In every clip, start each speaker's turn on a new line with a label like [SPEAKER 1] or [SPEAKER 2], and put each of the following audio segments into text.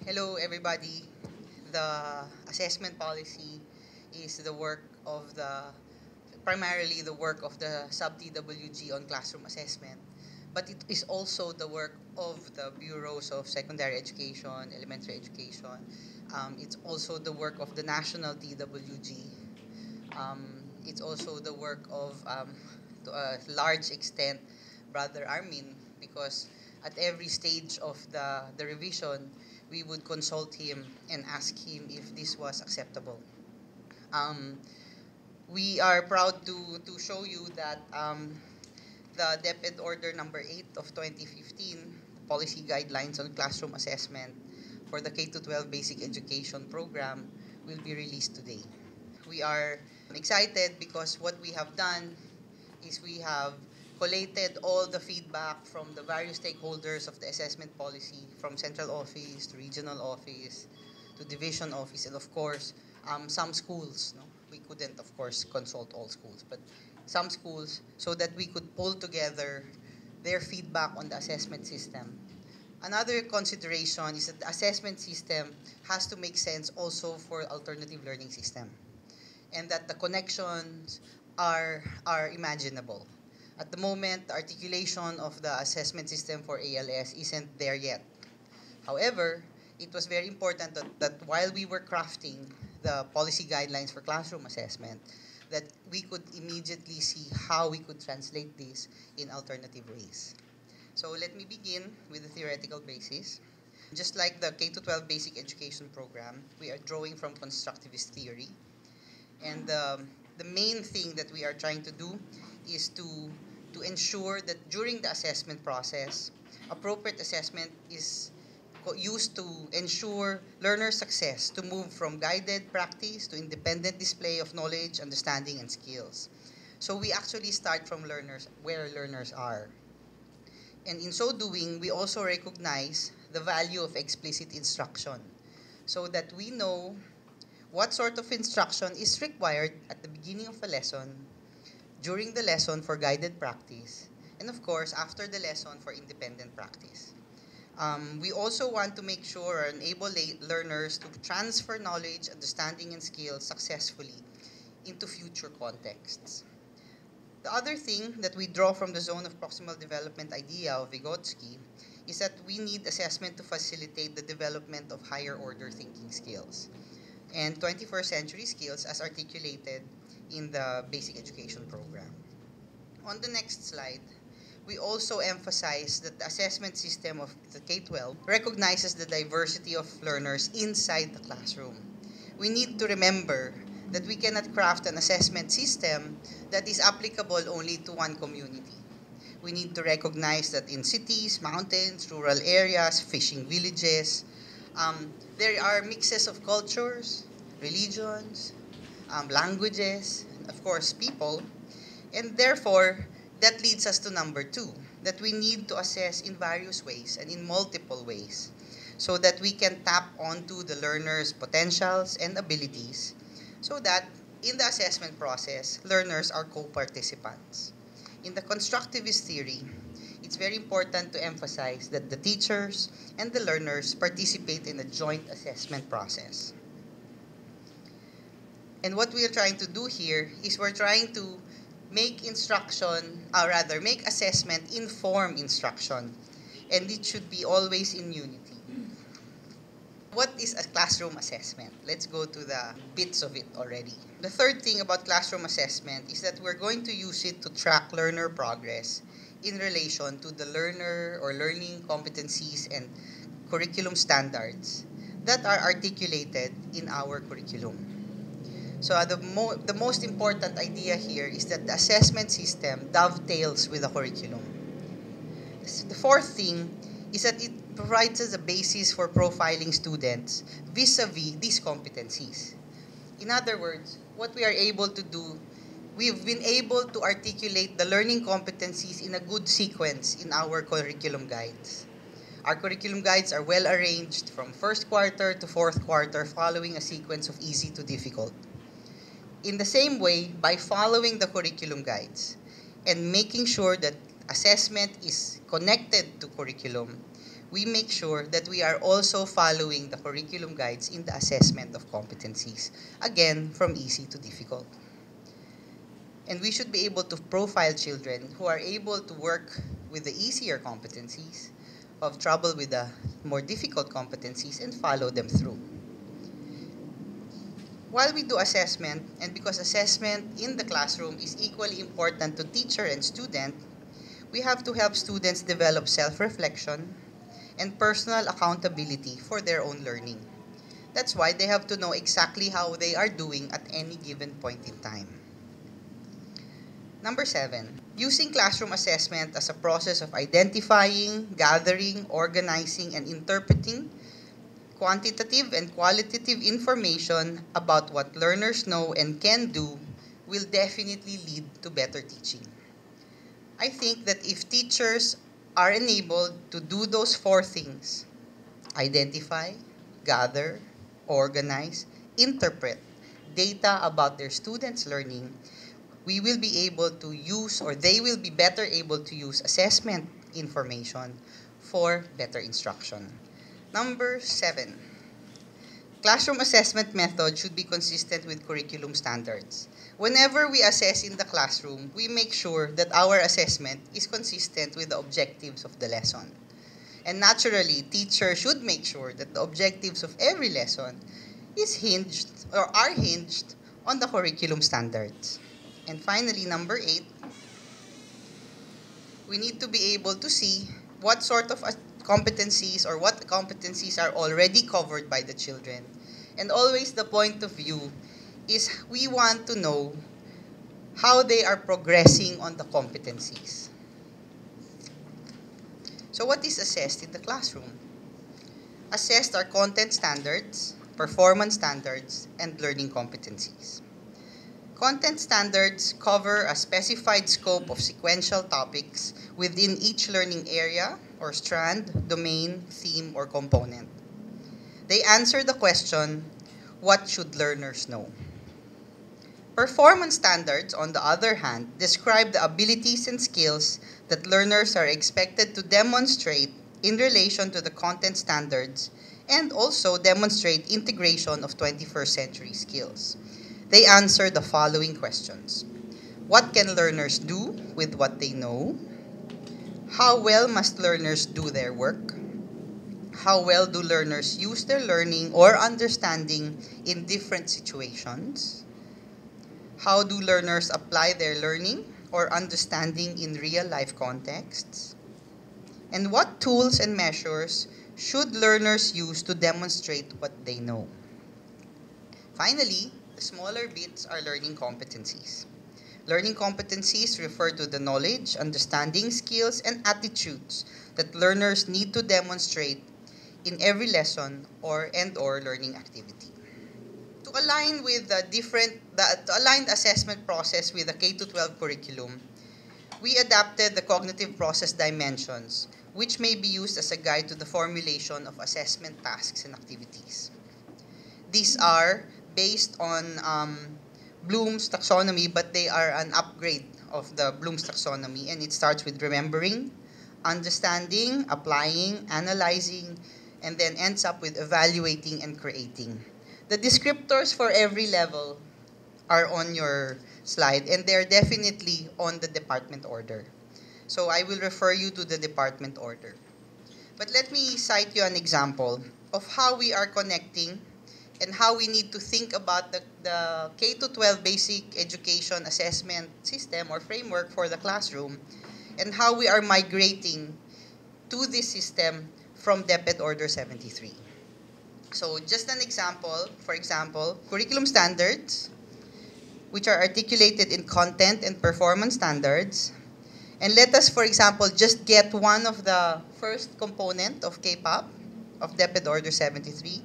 [SPEAKER 1] Hello, everybody. The assessment policy is the work of primarily the work of the sub-TWG on classroom assessment, but it is also the work of the bureaus of secondary education, elementary education. It's also the work of the national TWG. It's also the work of, to a large extent, Brother Armin, because at every stage of the revision, we would consult him and ask him if this was acceptable. Um, we are proud to show you that the DepEd Order number 8 of 2015, Policy Guidelines on Classroom Assessment for the K-12 Basic Education Program, will be released today. We are excited because what we have done is we have collated all the feedback from the various stakeholders of the assessment policy, from central office to regional office to division office, and of course, some schools. No? We couldn't, of course, consult all schools, but some schools, so that we could pull together their feedback on the assessment system. Another consideration is that the assessment system has to make sense also for alternative learning system, and that the connections are imaginable. At the moment, the articulation of the assessment system for ALS isn't there yet. However, it was very important that while we were crafting the policy guidelines for classroom assessment, that we could immediately see how we could translate this in alternative ways. So let me begin with the theoretical basis. Just like the K-12 basic education program, we are drawing from constructivist theory. And the main thing that we are trying to do is to ensure that during the assessment process, appropriate assessment is used to ensure learner success to move from guided practice to independent display of knowledge, understanding, and skills. So we actually start from learners where learners are. And in so doing, we also recognize the value of explicit instruction so that we know what sort of instruction is required at the beginning of a lesson, during the lesson for guided practice, and of course, after the lesson for independent practice. We also want to make sure and enable learners to transfer knowledge, understanding, and skills successfully into future contexts. The other thing that we draw from the zone of proximal development idea of Vygotsky is that we need assessment to facilitate the development of higher order thinking skills and 21st century skills as articulated in the basic education program. On the next slide, we also emphasize that the assessment system of the K-12 recognizes the diversity of learners inside the classroom. We need to remember that we cannot craft an assessment system that is applicable only to one community. We need to recognize that in cities, mountains, rural areas, fishing villages, there are mixes of cultures, religions, languages, and of course, people. And therefore, that leads us to number 2, that we need to assess in various ways and in multiple ways so that we can tap onto the learner's potentials and abilities so that in the assessment process, learners are co-participants. In the constructivist theory, it's very important to emphasize that the teachers and the learners participate in a joint assessment process. And what we are trying to do here is we're trying to make instruction, or rather make assessment inform instruction. And it should be always in unity. What is a classroom assessment? Let's go to the bits of it already. The third thing about classroom assessment is that we're going to use it to track learner progress in relation to the learner or learning competencies and curriculum standards that are articulated in our curriculum. So the most important idea here is that the assessment system dovetails with the curriculum. The fourth thing is that it provides us a basis for profiling students vis-a-vis these competencies. In other words, what we are able to do, we've been able to articulate the learning competencies in a good sequence in our curriculum guides. Our curriculum guides are well arranged from first quarter to fourth quarter following a sequence of easy to difficult. In the same way, by following the curriculum guides and making sure that assessment is connected to curriculum, we make sure that we are also following the curriculum guides in the assessment of competencies, again, from easy to difficult. And we should be able to profile children who are able to work with the easier competencies, have trouble with the more difficult competencies, and follow them through. While we do assessment, and because assessment in the classroom is equally important to teacher and student, we have to help students develop self-reflection and personal accountability for their own learning. That's why they have to know exactly how they are doing at any given point in time. Number 7, using classroom assessment as a process of identifying, gathering, organizing, and interpreting quantitative and qualitative information about what learners know and can do will definitely lead to better teaching. I think that if teachers are enabled to do those 4 things, identify, gather, organize, interpret data about their students' learning, we will be able to use, or they will be better able to use, assessment information for better instruction. Number 7, classroom assessment method should be consistent with curriculum standards. Whenever we assess in the classroom, we make sure that our assessment is consistent with the objectives of the lesson. And naturally, teachers should make sure that the objectives of every lesson is hinged or are hinged on the curriculum standards. And finally, number 8, we need to be able to see what sort of competencies or what competencies are already covered by the children. And always the point of view is we want to know how they are progressing on the competencies. So what is assessed in the classroom? Assessed are content standards, performance standards, and learning competencies. Content standards cover a specified scope of sequential topics within each learning area or strand, domain, theme, or component. They answer the question, what should learners know? Performance standards, on the other hand, describe the abilities and skills that learners are expected to demonstrate in relation to the content standards and also demonstrate integration of 21st century skills. They answer the following questions. What can learners do with what they know? How well must learners do their work? How well do learners use their learning or understanding in different situations? How do learners apply their learning or understanding in real-life contexts? And what tools and measures should learners use to demonstrate what they know? Finally, the smaller bits are learning competencies. Learning competencies refer to the knowledge, understanding, skills, and attitudes that learners need to demonstrate in every lesson or learning activity. To align with to align the assessment process with the K-12 curriculum, we adapted the cognitive process dimensions, which may be used as a guide to the formulation of assessment tasks and activities. These are based on Bloom's taxonomy, but they are an upgrade of the Bloom's taxonomy, and it starts with remembering, understanding, applying, analyzing, and then ends up with evaluating and creating. The descriptors for every level are on your slide, and they're definitely on the department order. So I will refer you to the department order. But let me cite you an example of how we are connecting and how we need to think about the K-12 basic education assessment system or framework for the classroom, and how we are migrating to this system from DepEd Order 73. So just an example, for example, curriculum standards, which are articulated in content and performance standards. And let us, for example, just get one of the first component of K-POP, of DepEd Order 73,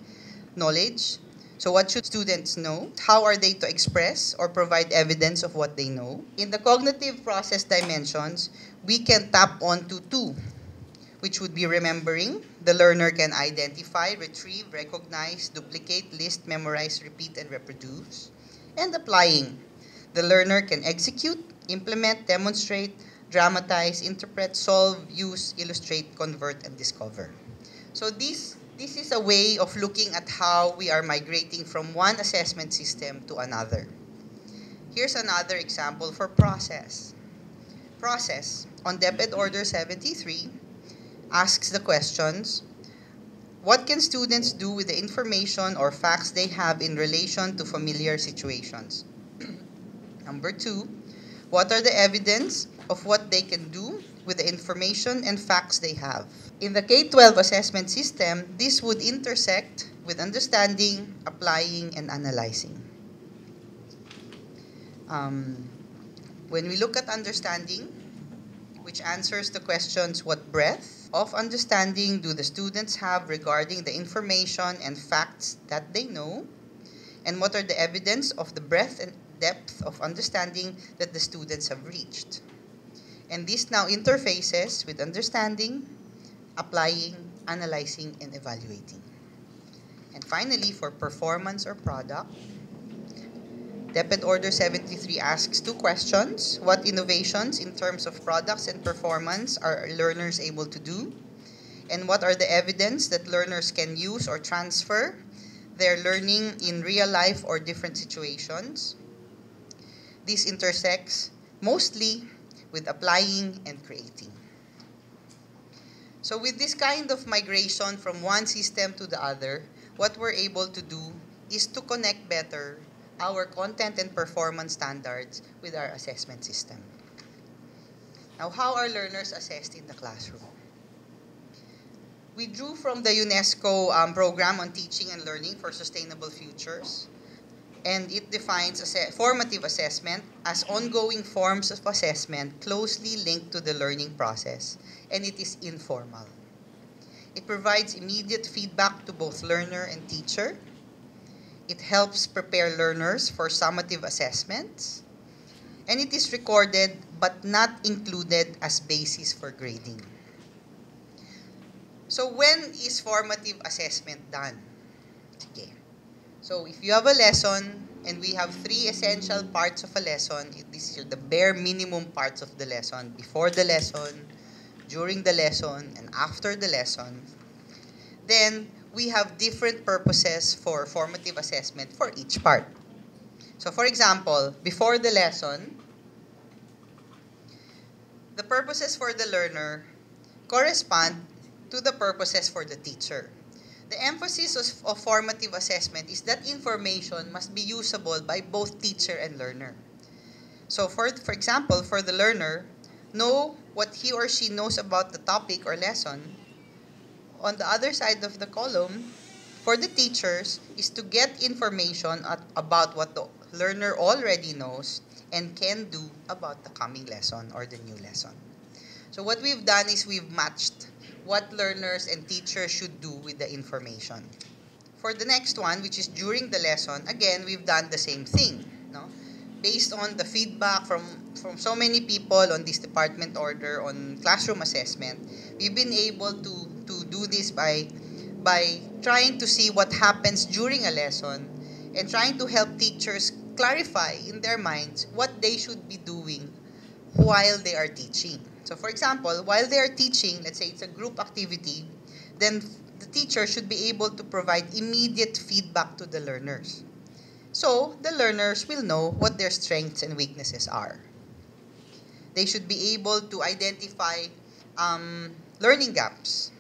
[SPEAKER 1] knowledge. So what should students know? How are they to express or provide evidence of what they know? In the cognitive process dimensions, we can tap onto 2, which would be remembering. The learner can identify, retrieve, recognize, duplicate, list, memorize, repeat, and reproduce. And applying. The learner can execute, implement, demonstrate, dramatize, interpret, solve, use, illustrate, convert, and discover. So this is a way of looking at how we are migrating from one assessment system to another. Here's another example for process. Process on DepEd Order 73 asks the questions, what can students do with the information or facts they have in relation to familiar situations? Number 2, what are the evidence of what they can do with the information and facts they have? In the K-12 assessment system, this would intersect with understanding, applying, and analyzing. When we look at understanding, which answers the questions, what breadth of understanding do the students have regarding the information and facts that they know? And what are the evidence of the breadth and depth of understanding that the students have reached? And this now interfaces with understanding, applying, analyzing, and evaluating. And finally, for performance or product, DepEd Order 73 asks 2 questions. What innovations in terms of products and performance are learners able to do? And what are the evidence that learners can use or transfer their learning in real life or different situations? This intersects mostly with applying and creating. So with this kind of migration from one system to the other, what we're able to do is to connect better our content and performance standards with our assessment system. Now, how are learners assessed in the classroom? We drew from the UNESCO Program on Teaching and Learning for Sustainable Futures, and it defines formative assessment as ongoing forms of assessment closely linked to the learning process, and it is informal. It provides immediate feedback to both learner and teacher. It helps prepare learners for summative assessments, and it is recorded but not included as basis for grading. So when is formative assessment done? Okay. So if you have a lesson and we have 3 essential parts of a lesson, these are the bare minimum parts of the lesson, before the lesson, during the lesson, and after the lesson, then we have different purposes for formative assessment for each part. So for example, before the lesson, the purposes for the learner correspond to the purposes for the teacher. The emphasis of formative assessment is that information must be usable by both teacher and learner. So for example, for the learner, know what he or she knows about the topic or lesson. On the other side of the column, for the teachers, is to get information about what the learner already knows and can do about the coming lesson or the new lesson. So what we've done is we've matched what learners and teachers should do with the information. For the next one, which is during the lesson, again, we've done the same thing. No? Based on the feedback from so many people on this department order on classroom assessment, we've been able to do this by trying to see what happens during a lesson and trying to help teachers clarify in their minds what they should be doing while they are teaching. So for example, while they are teaching, let's say it's a group activity, then the teacher should be able to provide immediate feedback to the learners. So the learners will know what their strengths and weaknesses are. They should be able to identify learning gaps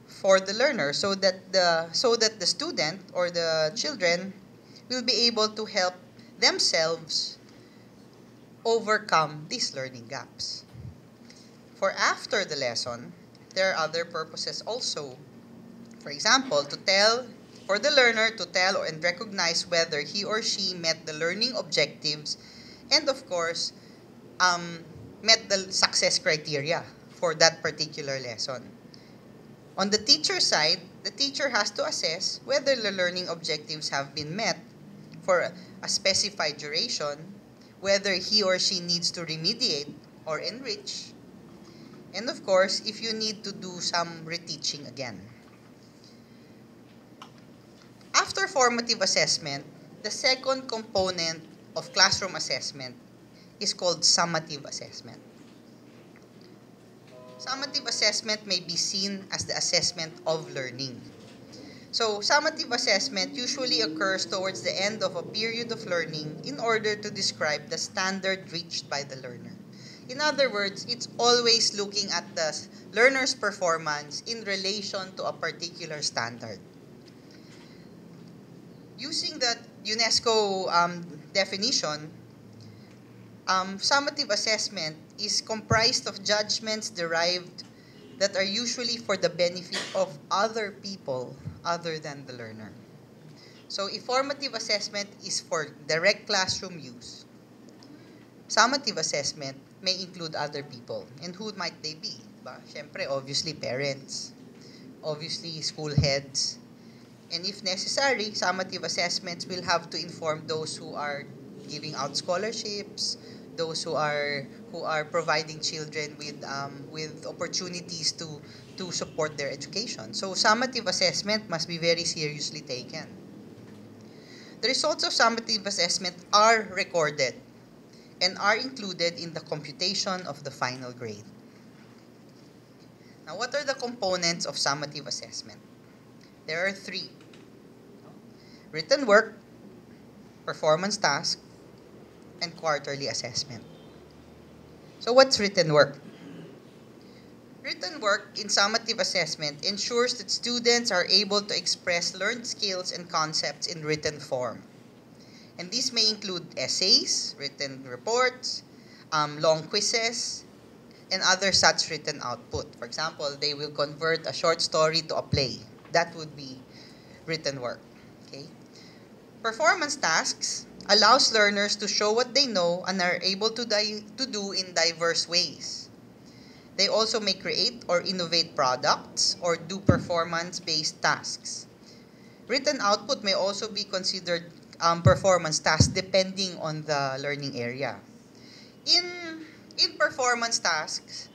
[SPEAKER 1] for the learner so that the student or the children will be able to help themselves overcome these learning gaps. For after the lesson, there are other purposes also. For example, for the learner to tell and recognize whether he or she met the learning objectives and of course, met the success criteria for that particular lesson. On the teacher side, the teacher has to assess whether the learning objectives have been met for a specified duration, whether he or she needs to remediate or enrich, and of course, if you need to do some reteaching again. After formative assessment, the second component of classroom assessment is called summative assessment. Summative assessment may be seen as the assessment of learning. So, summative assessment usually occurs towards the end of a period of learning in order to describe the standard reached by the learner. In other words, it's always looking at the learner's performance in relation to a particular standard. Using the UNESCO definition, summative assessment is comprised of judgments derived that are usually for the benefit of other people other than the learner. So, if formative assessment is for direct classroom use, summative assessment may include other people. And who might they be? Siyempre, obviously, parents. Obviously, school heads. And if necessary, summative assessments will have to inform those who are giving out scholarships, those who are providing children with opportunities to support their education. So summative assessment must be very seriously taken. The results of summative assessment are recorded and are included in the computation of the final grade. Now, what are the components of summative assessment? There are three: written work, performance task, and quarterly assessment. So what's written work? Written work in summative assessment ensures that students are able to express learned skills and concepts in written form. And these may include essays, written reports, long quizzes, and other such written output. For example, they will convert a short story to a play. That would be written work. Okay? Performance tasks allows learners to show what they know and are able to do in diverse ways. They also may create or innovate products or do performance-based tasks. Written output may also be considered performance tasks depending on the learning area. In performance tasks,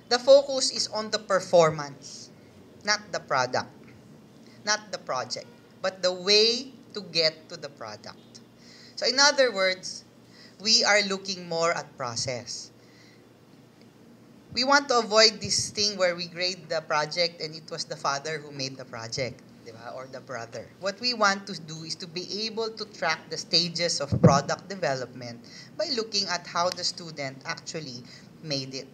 [SPEAKER 1] the focus is on the performance, not the product, not the project, but the way to get to the product. So in other words, we are looking more at process. We want to avoid this thing where we grade the project and it was the father who made the project, diba? Or the brother. What we want to do is to be able to track the stages of product development by looking at how the student actually made it.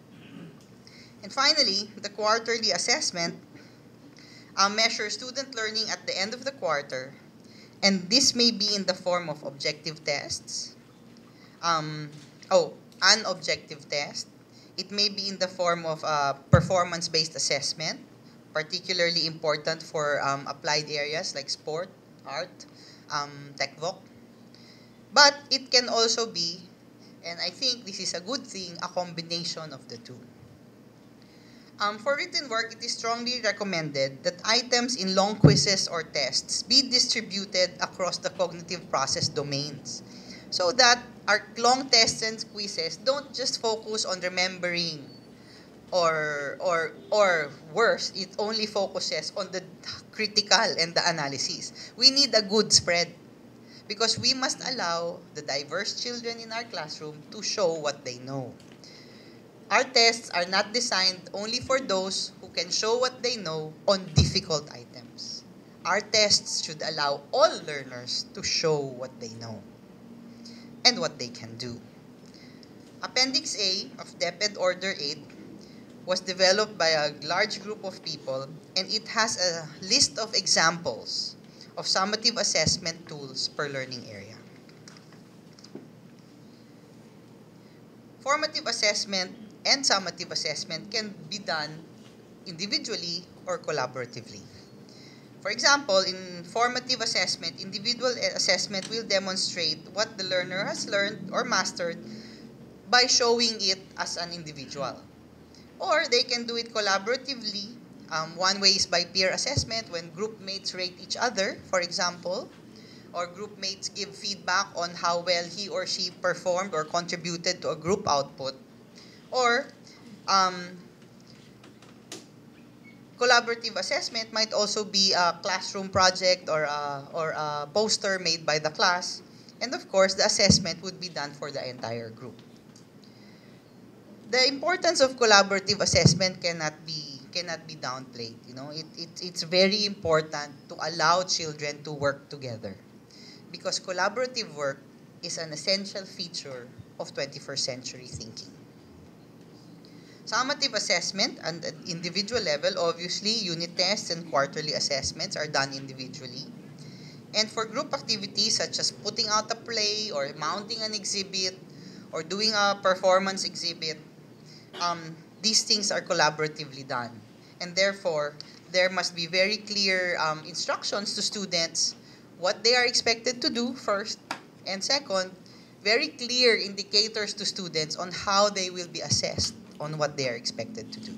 [SPEAKER 1] And finally, the quarterly assessment measures student learning at the end of the quarter. And this may be in the form of objective tests. An objective test. It may be in the form of performance-based assessment, particularly important for applied areas like sport, art, tech-voc. But it can also be, and I think this is a good thing, a combination of the two. For written work, it is strongly recommended that items in long quizzes or tests be distributed across the cognitive process domains so that our long tests and quizzes don't just focus on remembering or worse, it only focuses on the critical and the analysis. We need a good spread because we must allow the diverse children in our classroom to show what they know. Our tests are not designed only for those who can show what they know on difficult items. Our tests should allow all learners to show what they know and what they can do. Appendix A of DepEd Order 8 was developed by a large group of people, and it has a list of examples of summative assessment tools per learning area. Formative assessment and summative assessment can be done individually or collaboratively. For example, in formative assessment, individual assessment will demonstrate what the learner has learned or mastered by showing it as an individual. Or they can do it collaboratively. One way is by peer assessment, when group mates rate each other, for example, or group mates give feedback on how well he or she performed or contributed to a group output. Or collaborative assessment might also be a classroom project or a poster made by the class. And of course, the assessment would be done for the entire group. the importance of collaborative assessment cannot be downplayed. It's very important to allow children to work together, because collaborative work is an essential feature of 21st century thinking. Summative assessment at an individual level, obviously, unit tests and quarterly assessments are done individually. And for group activities such as putting out a play or mounting an exhibit or doing a performance exhibit, these things are collaboratively done. And therefore, there must be very clear instructions to students what they are expected to do first, and second, very clear indicators to students on how they will be assessed on what they are expected to do.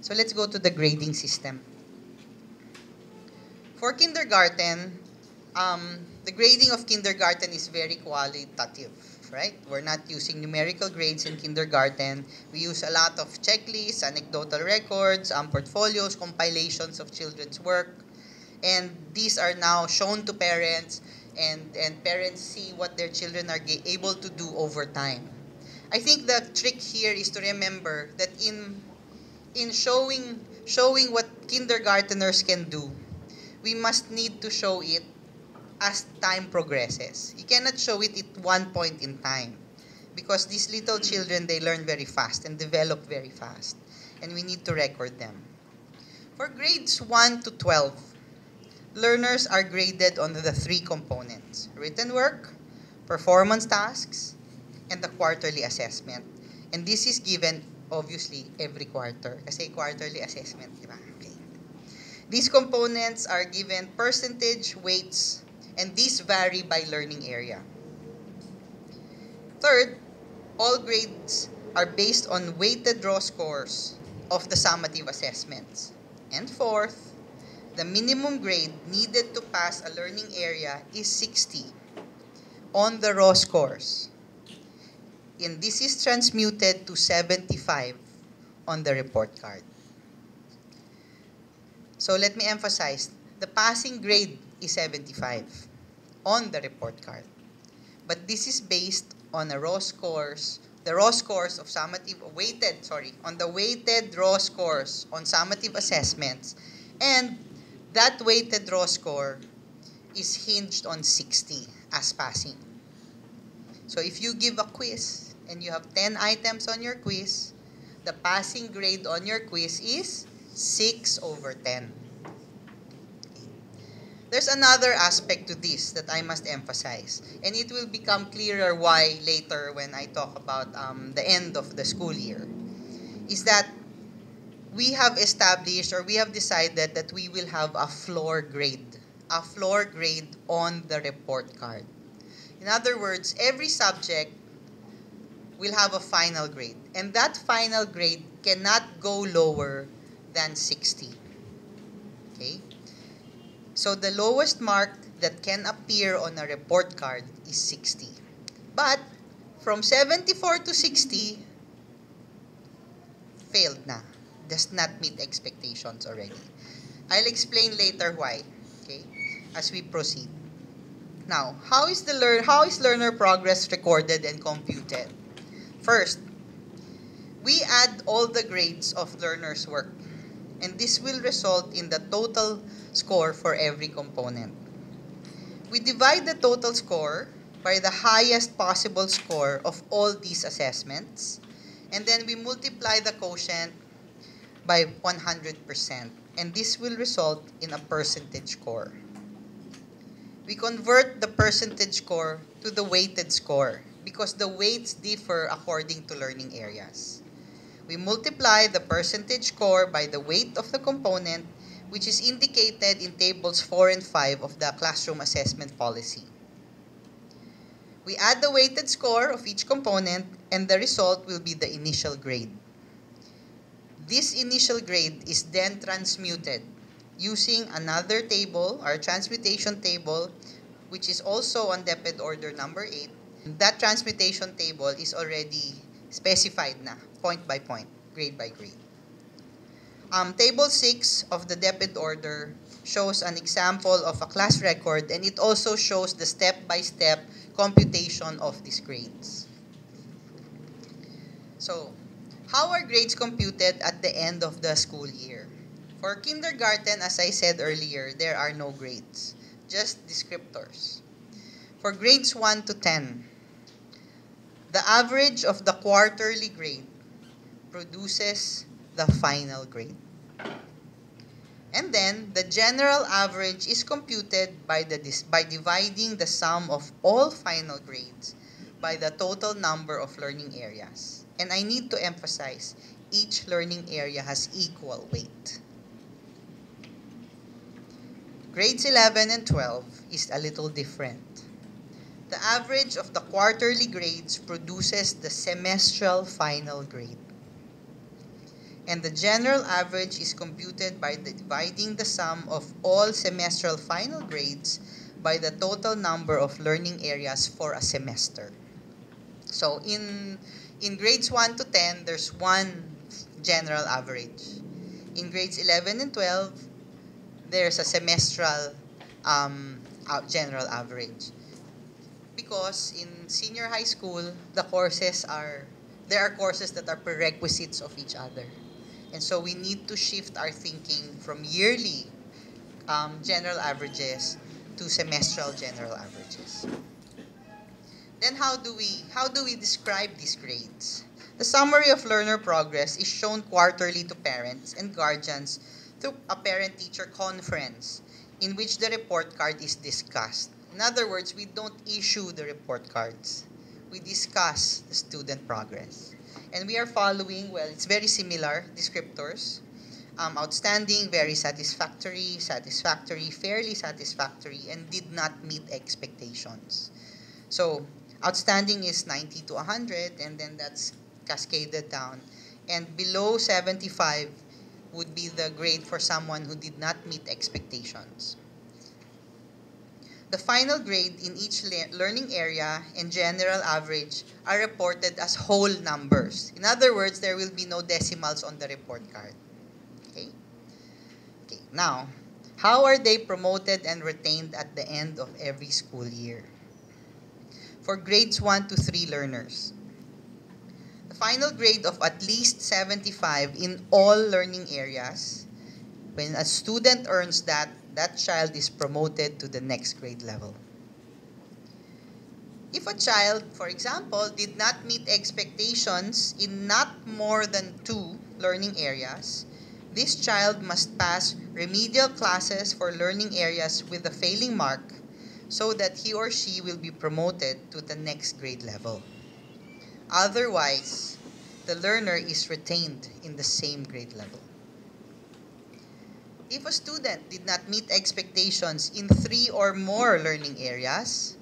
[SPEAKER 1] So let's go to the grading system. For kindergarten, the grading of kindergarten is very qualitative, right? We're not using numerical grades in kindergarten. We use a lot of checklists, anecdotal records, portfolios, compilations of children's work. And these are now shown to parents, and parents see what their children are able to do over time. I think the trick here is to remember that in showing what kindergarteners can do, we must need to show it as time progresses. You cannot show it at one point in time, because these little children, they learn very fast and develop very fast, and we need to record them. For grades 1 to 12, learners are graded on the 3 components: written work, performance tasks, and the quarterly assessment. And this is given, obviously, every quarter, kasi quarterly assessment, di ba? Okay. These components are given percentage, weights, and these vary by learning area. Third, all grades are based on weighted raw scores of the summative assessments. And fourth, the minimum grade needed to pass a learning area is 60 on the raw scores. And this is transmuted to 75 on the report card. So let me emphasize, the passing grade is 75 on the report card. But this is based on the raw scores of summative, on the weighted raw scores on summative assessments. And that weighted raw score is hinged on 60 as passing. So if you give a quiz and you have 10 items on your quiz, the passing grade on your quiz is 6/10. There's another aspect to this that I must emphasize, and it will become clearer why later when I talk about the end of the school year, is that we have established, or we have decided, that we will have a floor grade on the report card. In other words, every subject will have a final grade, and that final grade cannot go lower than 60. Okay? So the lowest mark that can appear on a report card is 60. But from 74 to 60, failed na. Does not meet expectations already. I'll explain later why, okay, as we proceed. Now, how is learner progress recorded and computed? First, we add all the grades of learners' work, and this will result in the total score for every component. We divide the total score by the highest possible score of all these assessments, and then we multiply the quotient by 100%, and this will result in a percentage score. We convert the percentage score to the weighted score because the weights differ according to learning areas. We multiply the percentage score by the weight of the component, which is indicated in tables 4 and 5 of the classroom assessment policy. We add the weighted score of each component, and the result will be the initial grade. This initial grade is then transmuted using another table, our transmutation table, which is also on DepEd Order number 8. That transmutation table is already specified na, point by point, grade by grade. Table 6 of the DepEd Order shows an example of a class record, and it also shows the step-by-step computation of these grades. So, how are grades computed at the end of the school year? For kindergarten, as I said earlier, there are no grades, just descriptors. For grades 1 to 10, the average of the quarterly grade produces the final grade. And then, the general average is computed by dividing the sum of all final grades by the total number of learning areas. And I need to emphasize, each learning area has equal weight. Grades 11 and 12 is a little different. The average of the quarterly grades produces the semestral final grade. And the general average is computed by dividing the sum of all semestral final grades by the total number of learning areas for a semester. So in grades 1 to 10, there's one general average. In grades 11 and 12, there's a semestral general average. Because in senior high school, there are courses that are prerequisites of each other. And so we need to shift our thinking from yearly general averages to semestral general averages. Then how do we describe these grades? The summary of learner progress is shown quarterly to parents and guardians through a parent-teacher conference in which the report card is discussed. In other words, we don't issue the report cards. We discuss the student progress. And we are following, well, it's very similar descriptors. Outstanding, very satisfactory, satisfactory, fairly satisfactory, and did not meet expectations. So, outstanding is 90 to 100, and then that's cascaded down. And below 75 would be the grade for someone who did not meet expectations. The final grade in each learning area and general average are reported as whole numbers. In other words, there will be no decimals on the report card. Okay? Now, how are they promoted and retained at the end of every school year? For grades 1 to 3 learners, the final grade of at least 75 in all learning areas, when a student earns that child is promoted to the next grade level. If a child, for example, did not meet expectations in not more than 2 learning areas, this child must pass remedial classes for learning areas with a failing mark so that he or she will be promoted to the next grade level. Otherwise, the learner is retained in the same grade level. If a student did not meet expectations in 3 or more learning areas,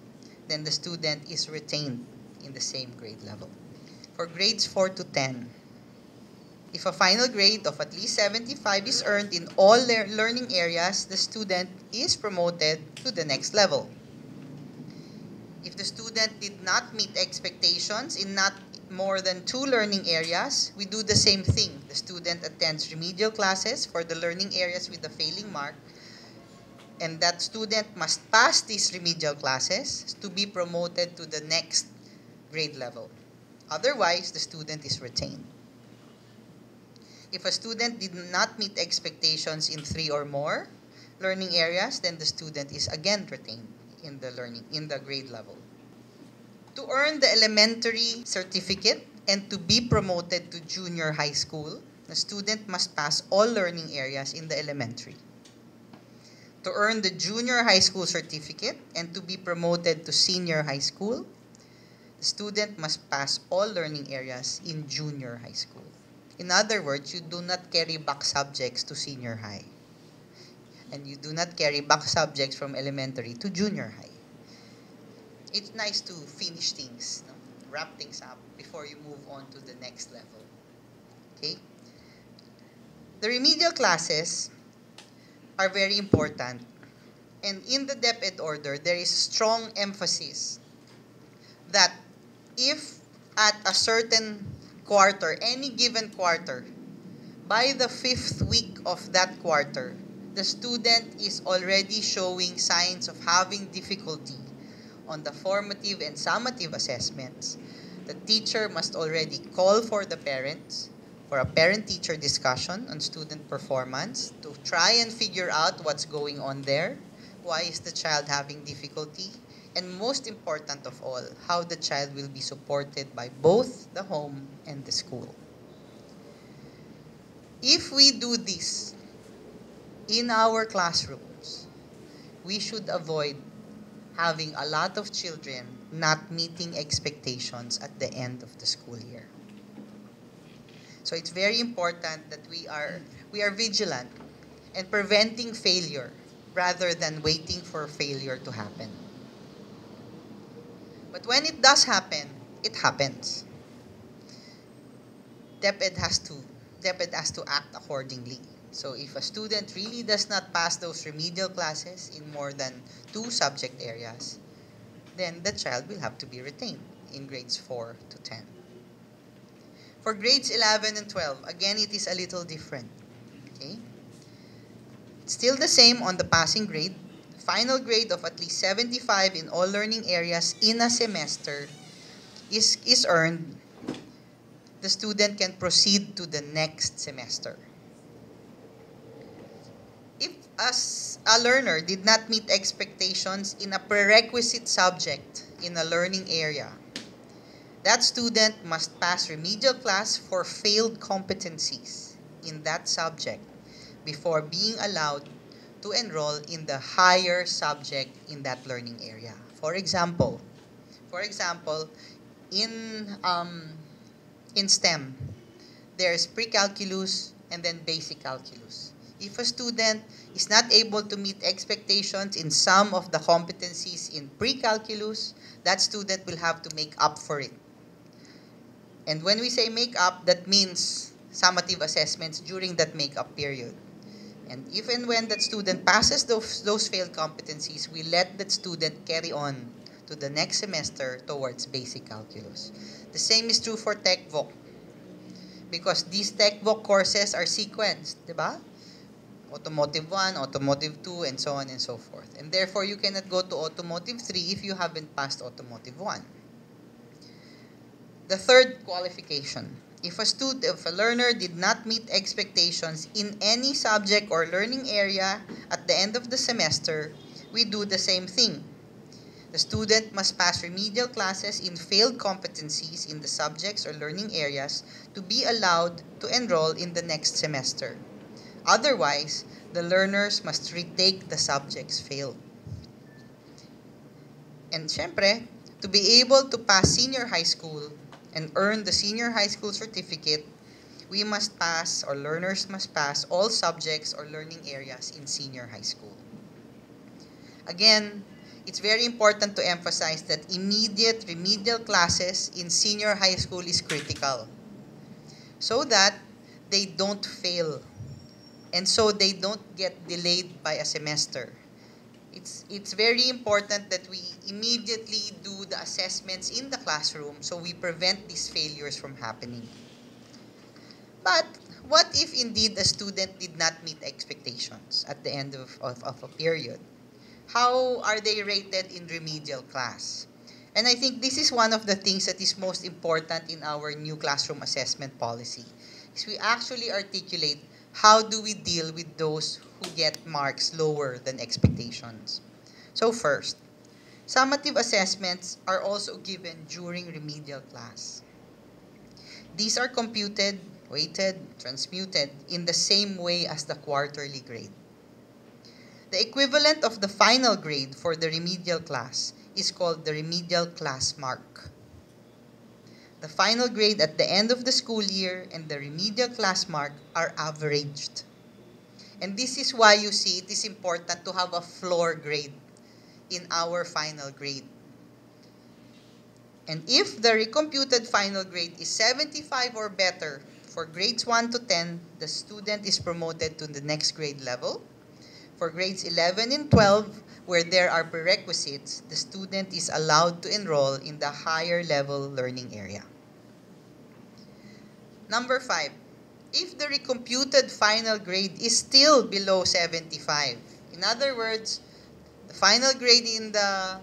[SPEAKER 1] then the student is retained in the same grade level. For grades 4 to 10, if a final grade of at least 75 is earned in all learning areas, the student is promoted to the next level. If the student did not meet expectations in not more than 2 learning areas, we do the same thing. The student attends remedial classes for the learning areas with a failing mark, and that student must pass these remedial classes to be promoted to the next grade level. Otherwise, the student is retained. If a student did not meet expectations in 3 or more learning areas, then the student is again retained in the grade level. To earn the elementary certificate and to be promoted to junior high school, the student must pass all learning areas in the elementary. To earn the junior high school certificate and to be promoted to senior high school, the student must pass all learning areas in junior high school. In other words, you do not carry back subjects to senior high. And you do not carry back subjects from elementary to junior high. It's nice to finish things, wrap things up before you move on to the next level. Okay? The remedial classes are very important. And in the DepEd order, there is strong emphasis that if at a certain quarter, any given quarter, by the 5th week of that quarter, the student is already showing signs of having difficulty on the formative and summative assessments, the teacher must already call for the parents for a parent-teacher discussion on student performance to try and figure out what's going on there, why is the child having difficulty, and most important of all, how the child will be supported by both the home and the school. If we do this in our classrooms, we should avoid having a lot of children not meeting expectations at the end of the school year. So it's very important that we are vigilant and preventing failure rather than waiting for failure to happen. But when it does happen, it happens. DepEd has to act accordingly. So if a student really does not pass those remedial classes in more than 2 subject areas, then the child will have to be retained in grades 4 to 10. For grades 11 and 12, again, it is a little different. Okay? Still the same on the passing grade. Final grade of at least 75 in all learning areas in a semester is earned. The student can proceed to the next semester. If a learner did not meet expectations in a prerequisite subject in a learning area, that student must pass remedial class for failed competencies in that subject before being allowed to enroll in the higher subject in that learning area. For example, in STEM, there's pre-calculus and then basic calculus. If a student is not able to meet expectations in some of the competencies in pre-calculus, that student will have to make up for it. And when we say make up, that means summative assessments during that make-up period. And if and when that student passes those failed competencies, we let that student carry on to the next semester towards basic calculus. The same is true for Tech Voc, because these Tech Voc courses are sequenced, diba? Automotive 1, Automotive 2, and so on and so forth. And therefore, you cannot go to Automotive 3 if you haven't passed Automotive 1. The third qualification, if a learner did not meet expectations in any subject or learning area at the end of the semester, we do the same thing. The student must pass remedial classes in failed competencies in the subjects or learning areas to be allowed to enroll in the next semester. Otherwise, the learners must retake the subjects failed. And syempre, to be able to pass senior high school and earn the senior high school certificate, we must pass, or learners must pass, all subjects or learning areas in senior high school. Again, it's very important to emphasize that immediate remedial classes in senior high school is critical so that they don't fail and so they don't get delayed by a semester. It's very important that we immediately do the assessments in the classroom so we prevent these failures from happening. But what if indeed a student did not meet expectations at the end of a period? How are they rated in remedial class? And I think this is one of the things that is most important in our new classroom assessment policy, is we actually articulate how do we deal with those who get marks lower than expectations. So first, summative assessments are also given during remedial class. These are computed, weighted, transmuted in the same way as the quarterly grade. The equivalent of the final grade for the remedial class is called the remedial class mark. The final grade at the end of the school year and the remedial class mark are averaged. And this is why you see it is important to have a floor grade in our final grade. And if the recomputed final grade is 75 or better for grades 1 to 10, the student is promoted to the next grade level. For grades 11 and 12, where there are prerequisites, the student is allowed to enroll in the higher level learning area. Number 5, if the recomputed final grade is still below 75, in other words, the final grade in the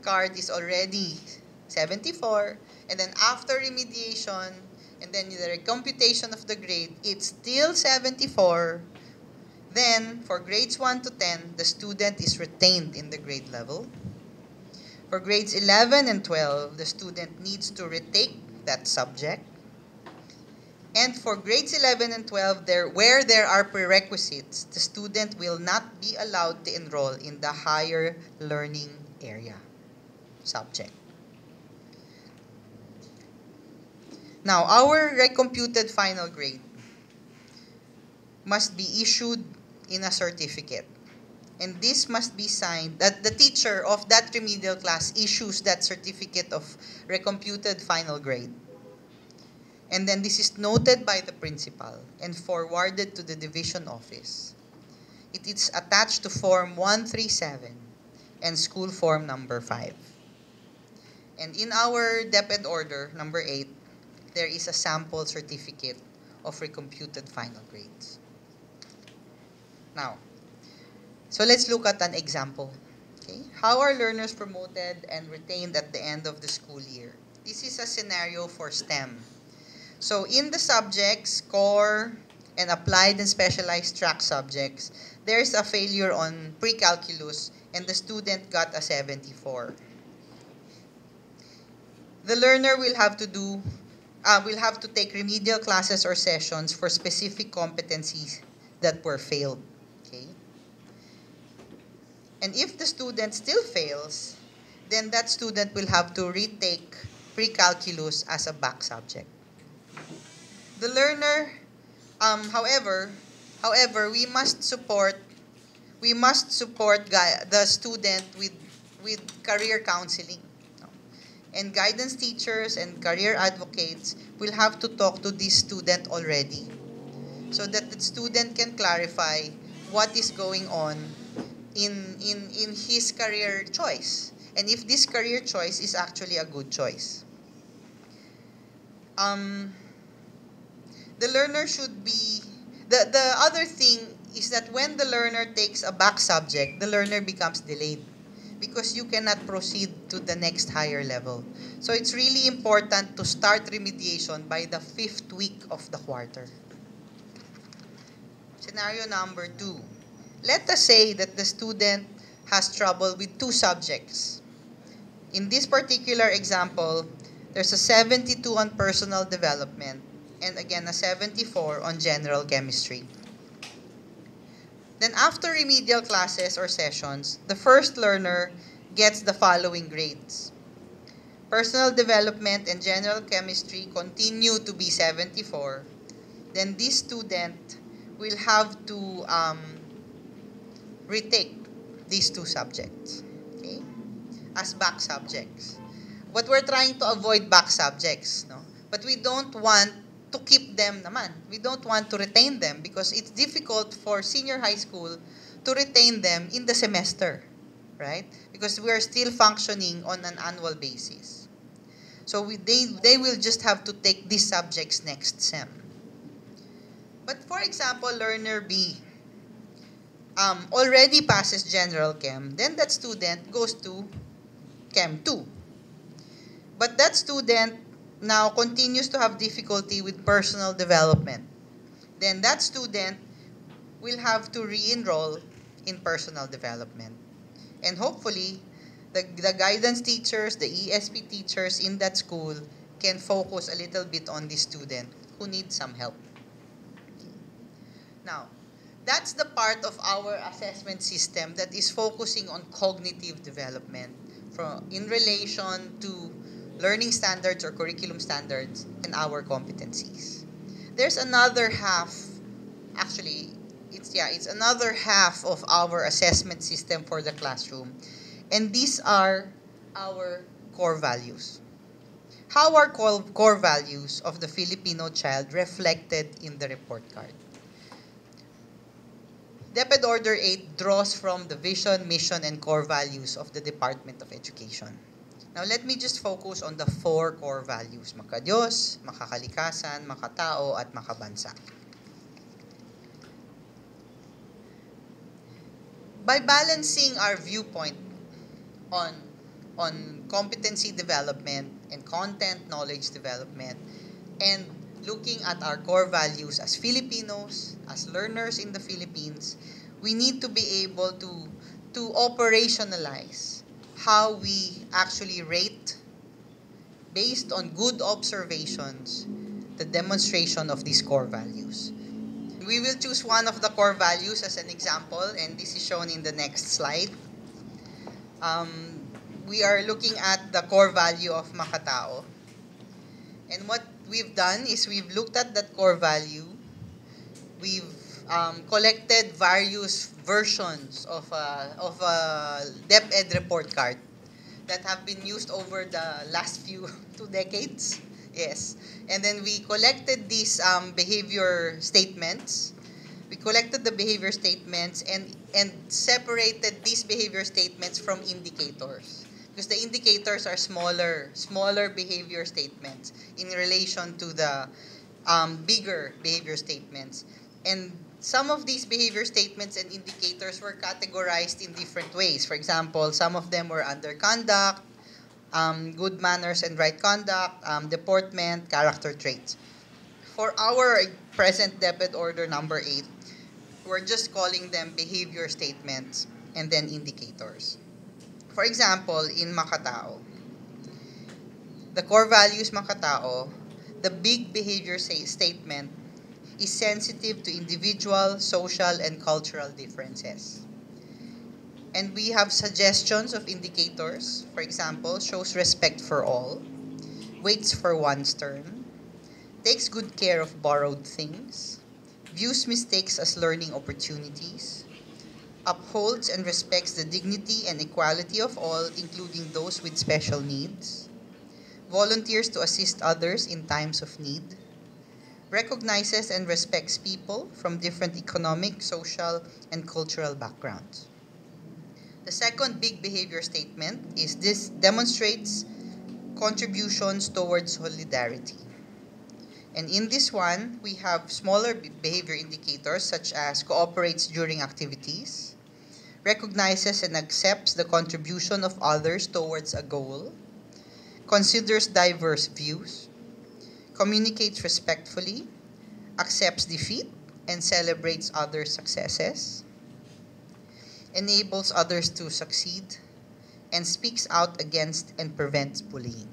[SPEAKER 1] card is already 74, And then after remediation, and then the computation of the grade, it's still 74. Then, for grades 1 to 10, the student is retained in the grade level. For grades 11 and 12, the student needs to retake that subject. And for grades 11 and 12, where there are prerequisites, the student will not be allowed to enroll in the higher learning area subject. Now, our recomputed final grade must be issued in a certificate. And this must be signed, that the teacher of that remedial class issues that certificate of recomputed final grade. And then this is noted by the principal and forwarded to the division office. It is attached to Form 137 and School Form number 5. And in our DepEd order, number 8, there is a sample certificate of recomputed final grades. Now, so let's look at an example. Okay? How are learners promoted and retained at the end of the school year? This is a scenario for STEM. So in the subjects, core, and applied and specialized track subjects, there's a failure on pre-calculus and the student got a 74. The learner will have to take remedial classes or sessions for specific competencies that were failed. Okay? And if the student still fails, then that student will have to retake pre-calculus as a back subject. The learner, however, we must support the student with career counseling. And guidance teachers and career advocates will have to talk to this student already so that the student can clarify what is going on in his career choice, and if this career choice is actually a good choice. The learner should be, the other thing is that when the learner takes a back subject, the learner becomes delayed because you cannot proceed to the next higher level. So it's really important to start remediation by the 5th week of the quarter. Scenario number 2. Let us say that the student has trouble with 2 subjects. In this particular example, there's a 72 on personal development and again a 74 on general chemistry. Then after remedial classes or sessions, the first learner gets the following grades. Personal development and general chemistry continue to be 74. Then this student will have to retake these 2 subjects, okay, as back subjects. But we're trying to avoid back subjects, no? But we don't want to keep them naman. We don't want to retain them because it's difficult for senior high school to retain them in the semester, right? Because we are still functioning on an annual basis. So they will just have to take these subjects next sem. But for example, learner B already passes general chem, then that student goes to chem 2. But that student now continues to have difficulty with personal development. Then that student will have to re-enroll in personal development. And hopefully, the guidance teachers, the ESP teachers in that school can focus a little bit on this student who needs some help. Now, that's the part of our assessment system that is focusing on cognitive development in relation to learning standards or curriculum standards and our competencies. There's another half, actually, it's another half of our assessment system for the classroom. And these are our core values. How are core values of the Filipino child reflected in the report card? DepEd Order 8 draws from the vision, mission, and core values of the Department of Education. Now, let me just focus on the 4 core values: makadiyos, makakalikasan, makatao, at makabansa. By balancing our viewpoint on on competency development and content knowledge development, and looking at our core values as Filipinos, as learners in the Philippines, we need to be able to operationalize how we actually rate based on good observations the demonstration of these core values. We will choose one of the core values as an example, and this is shown in the next slide. We are looking at the core value of Makatao. And what we've done is we've looked at that core value. We've collected various versions of a DepEd report card that have been used over the last few 2 decades. Yes. And then we collected these behavior statements. We collected the behavior statements and separated these behavior statements from indicators. Because the indicators are smaller behavior statements in relation to the bigger behavior statements. And some of these behavior statements and indicators were categorized in different ways. For example, some of them were under conduct, good manners and right conduct, deportment, character traits. For our present DepEd order number 8, we're just calling them behavior statements and then indicators. For example, in Makatao, the core values Makatao, the big behavior statement is sensitive to individual, social, and cultural differences. And we have suggestions of indicators. For example, shows respect for all, waits for one's turn, takes good care of borrowed things, views mistakes as learning opportunities, upholds and respects the dignity and equality of all, including those with special needs, volunteers to assist others in times of need, recognizes and respects people from different economic, social, and cultural backgrounds. The second big behavior statement is this demonstrates contributions towards solidarity. And in this one, we have smaller behavior indicators such as cooperates during activities, recognizes and accepts the contribution of others towards a goal, considers diverse views, communicates respectfully, accepts defeat, and celebrates others' successes, enables others to succeed, and speaks out against and prevents bullying.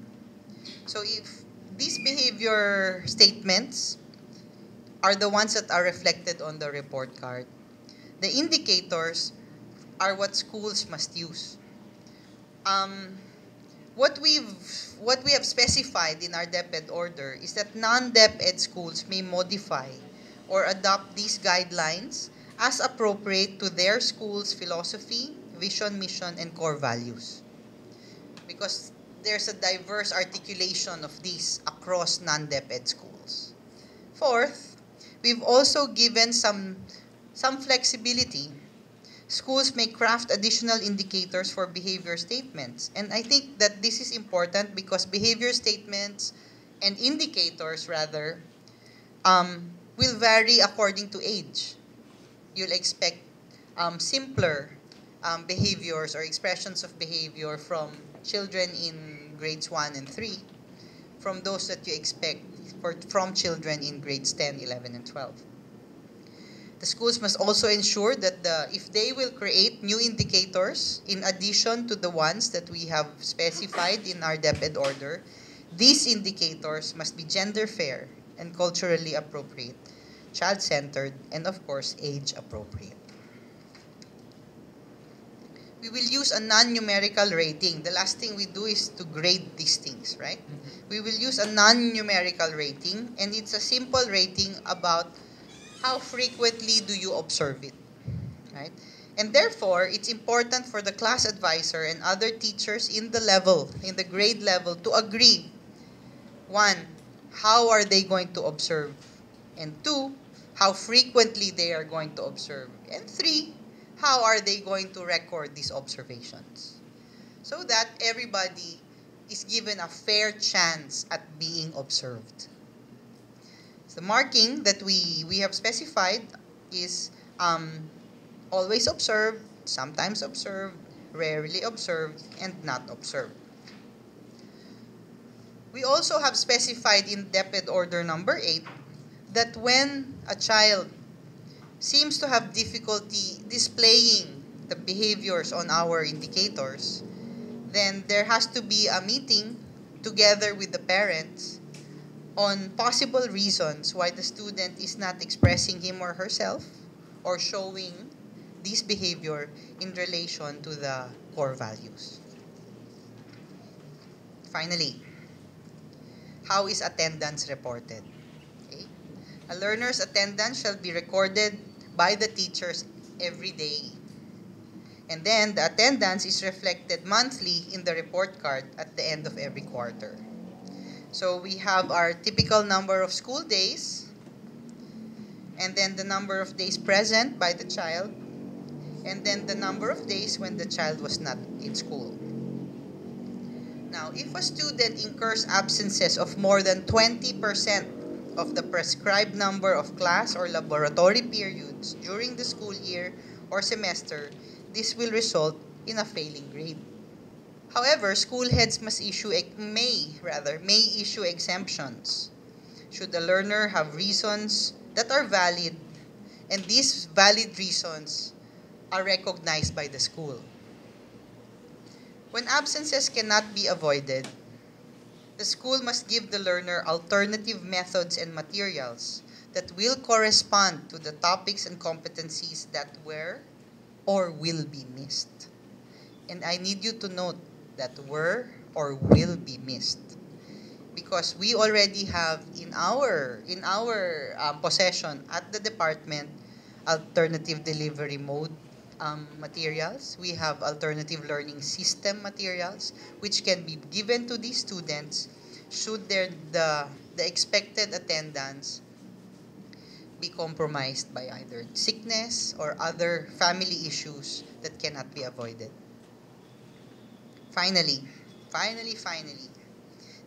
[SPEAKER 1] So if these behavior statements are the ones that are reflected on the report card, the indicators are what schools must use. What we have specified in our DepEd order is that non-DepEd schools may modify or adopt these guidelines as appropriate to their school's philosophy, vision, mission, and core values. Because there's a diverse articulation of these across non-DepEd schools. Fourth, we've also given some flexibility. Schools may craft additional indicators for behavior statements. And I think that this is important because behavior statements and indicators, rather, will vary according to age. You'll expect simpler behaviors or expressions of behavior from children in grades 1 and 3 from those that you expect from children in grades 10, 11, and 12. The schools must also ensure that if they will create new indicators in addition to the ones that we have specified in our DepEd order, these indicators must be gender fair and culturally appropriate, child-centered, and of course, age-appropriate. We will use a non-numerical rating. The last thing we do is to grade these things, right? We will use a non-numerical rating, and it's a simple rating about how frequently do you observe it, right? And therefore, it's important for the class advisor and other teachers in the grade level, to agree. 1, how are they going to observe? And 2, how frequently they are going to observe. And 3, how are they going to record these observations? So that everybody is given a fair chance at being observed. The marking that we have specified is always observed, sometimes observed, rarely observed, and not observed. We also have specified in DepEd Order number 8 that when a child seems to have difficulty displaying the behaviors on our indicators, then there has to be a meeting together with the parents on possible reasons why the student is not expressing him or herself or showing this behavior in relation to the core values. Finally, how is attendance reported? Okay. A learner's attendance shall be recorded by the teachers every day. And then the attendance is reflected monthly in the report card at the end of every quarter. So we have our typical number of school days, and then the number of days present by the child, and then the number of days when the child was not in school. Now, if a student incurs absences of more than 20% of the prescribed number of class or laboratory periods during the school year or semester, this will result in a failing grade. However, school heads may issue exemptions should the learner have reasons that are valid, and these valid reasons are recognized by the school. When absences cannot be avoided, the school must give the learner alternative methods and materials that will correspond to the topics and competencies that were or will be missed. And I need you to note that were or will be missed, because we already have in our possession at the department alternative delivery mode materials. We have alternative learning system materials which can be given to these students should the expected attendance be compromised by either sickness or other family issues that cannot be avoided. Finally,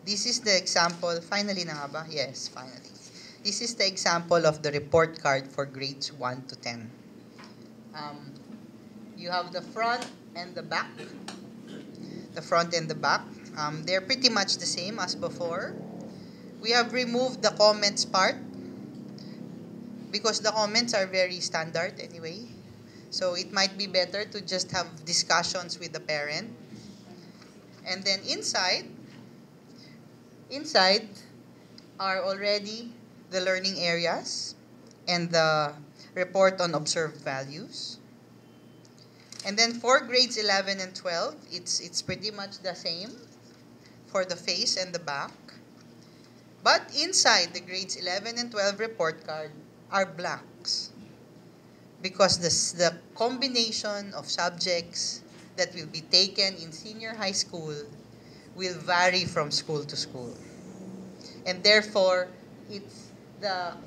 [SPEAKER 1] this is the example. Finally na nga ba? Yes, finally. This is the example of the report card for grades 1 to 10. You have the front and the back. The front and the back. They're pretty much the same as before. We have removed the comments part because the comments are very standard anyway. So it might be better to just have discussions with the parent. And then inside are already the learning areas and the report on observed values. And then for grades 11 and 12, it's pretty much the same for the face and the back. But inside the grades 11 and 12 report card are blanks, because the combination of subjects that will be taken in senior high school will vary from school to school. And therefore, it's the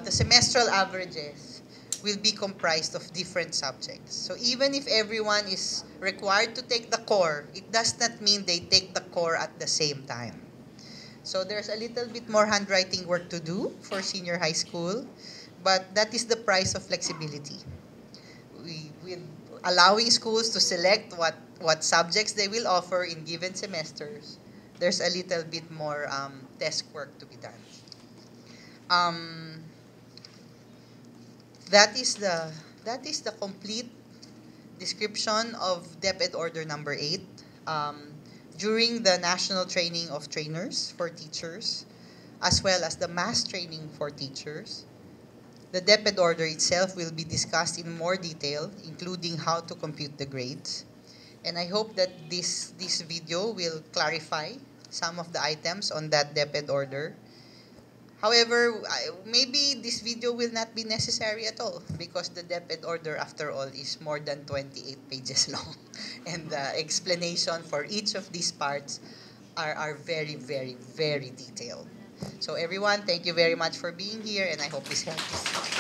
[SPEAKER 1] semestral averages will be comprised of different subjects. So even if everyone is required to take the core, it does not mean they take the core at the same time. So there's a little bit more handwriting work to do for senior high school, but that is the price of flexibility. With allowing schools to select what subjects they will offer in given semesters, there's a little bit more desk work to be done. That is the complete description of DepEd Order number 8. During the national training of trainers for teachers, as well as the mass training for teachers, the DepEd order itself will be discussed in more detail, including how to compute the grades. And I hope that this video will clarify some of the items on that DepEd order. However, maybe this video will not be necessary at all, because the DepEd order, after all, is more than 28 pages long. And the explanation for each of these parts are very, very, very detailed. So everyone, thank you very much for being here, and I hope this helps.